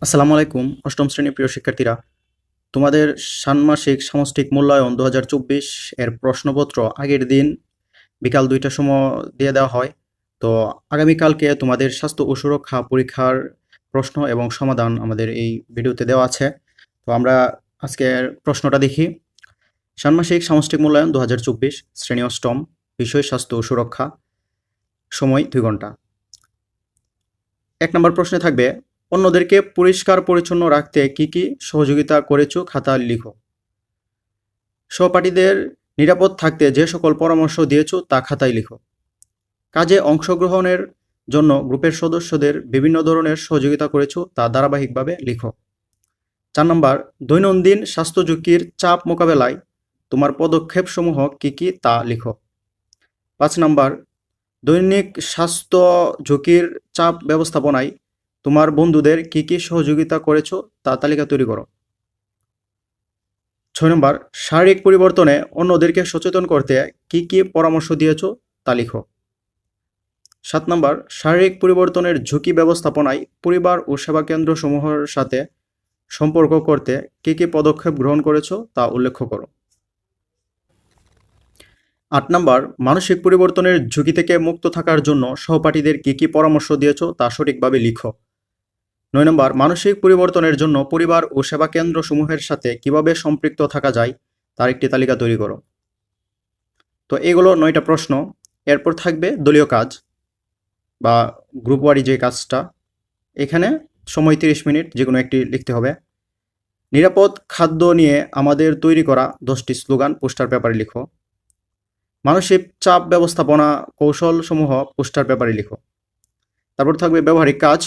আসসালামু আলাইকুম অষ্টম শ্রেণীর প্রিয় শিক্ষার্থীরা, তোমাদের ষান্মাসিক সামষ্টিক মূল্যায়ন 2024 এর প্রশ্নপত্র আগের দিন বিকাল 2টার সময় দিয়ে দেওয়া হয়। তো আগামীকালকে তোমাদের স্বাস্থ্য ও সুরক্ষা পরীক্ষার প্রশ্ন এবং সমাধান আমাদের এই ভিডিওতে দেওয়া আছে। তো আমরা আজকের প্রশ্নটা দেখি। ষান্মাসিক সামষ্টিক মূল্যায়ন 2024, শ্রেণী অষ্টম, বিষয় স্বাস্থ্য ও সুরক্ষা, সময় 2 ঘন্টা। 1 নম্বর প্রশ্নে থাকবে, অন্যদেরকে পরিষ্কার পরিচ্ছন্ন রাখতে কি কি সহযোগিতা করেছো খাতা লিখো। সহপাঠীদের নিরাপদ থাকতে যে সকল পরামর্শ দিয়েছো তা খাতায় লিখো। কাজে অংশগ্রহণের জন্য গ্রুপের সদস্যদের বিভিন্ন ধরনের সহযোগিতা করেছো তা ধারাবাহিকভাবে লিখো। 4 নম্বর, দৈনন্দিন স্বাস্থ্য ঝুঁকির চাপ মোকাবেলায় তোমার পদক্ষেপসমূহ কি কি তা লিখো। 5 নম্বর, দৈনিক স্বাস্থ্য ঝুঁকির চাপ ব্যবস্থাপনায় তোমার বন্ধুদের কি কি সহযোগিতা করেছো তা তালিকা তৈরি করো। 6 নম্বর, শারীরিক পরিবর্তনে অন্যদেরকে সচেতন করতে কি কি পরামর্শ দিয়েছো তা লিখো। 7 নম্বর, শারীরিক পরিবর্তনের ঝুঁকি ব্যবস্থাপনায় পরিবার ও সেবা কেন্দ্রসমূহের সাথে সম্পর্ক করতে কি কি পদক্ষেপ গ্রহণ করেছো তা উল্লেখ করো। 8 নম্বর, মানসিক পরিবর্তনের ঝুঁকি থেকে মুক্ত থাকার জন্য সহপাঠীদের কি কি পরামর্শ দিয়েছো তা সঠিকভাবে লিখো। 9 নম্বর, মানসিক পরিবর্তনের জন্য পরিবার ও সেবা কেন্দ্রসমূহের সাথে কিভাবে সম্পৃক্ত থাকা যায় তার একটি তালিকা তৈরি করো। তো এগুলো 9টা প্রশ্ন। এরপর থাকবে দলীয় কাজ বা গ্রুপ ওয়ারি যে কাজটা, এখানে সময় 30 মিনিট, যে কোনো একটি লিখতে হবে। নিরাপদ খাদ্য নিয়ে আমাদের তৈরি করা 10টি স্লোগান পোস্টার পেপারে লিখো। মানসিক চাপ ব্যবস্থাপনা কৌশলসমূহ পোস্টার পেপারে লিখো। তারপর থাকবে ব্যবহারিক কাজ,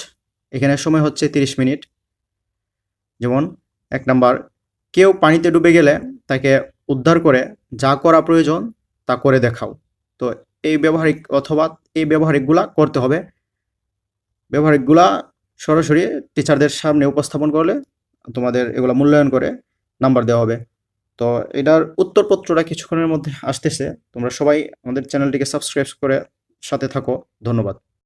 এখানে সময় হচ্ছে 30 মিনিট। যেমন 1 নাম্বার, কেউ পানিতে ডুবে গেলে তাকে উদ্ধার করে যা করা প্রয়োজন তা করে দেখাও। তো এই ব্যবহারিকগুলা করতে হবে। ব্যবহারিকগুলা সরাসরি টিচারদের সামনে উপস্থাপন করলে তোমাদের এগুলা মূল্যায়ন করে নাম্বার দেওয়া হবে। তো এটার উত্তরপত্রটা কিছুক্ষণের মধ্যে আসতেছে। তোমরা সবাই আমাদের চ্যানেলটিকে সাবস্ক্রাইব করে সাথে থাকো। ধন্যবাদ।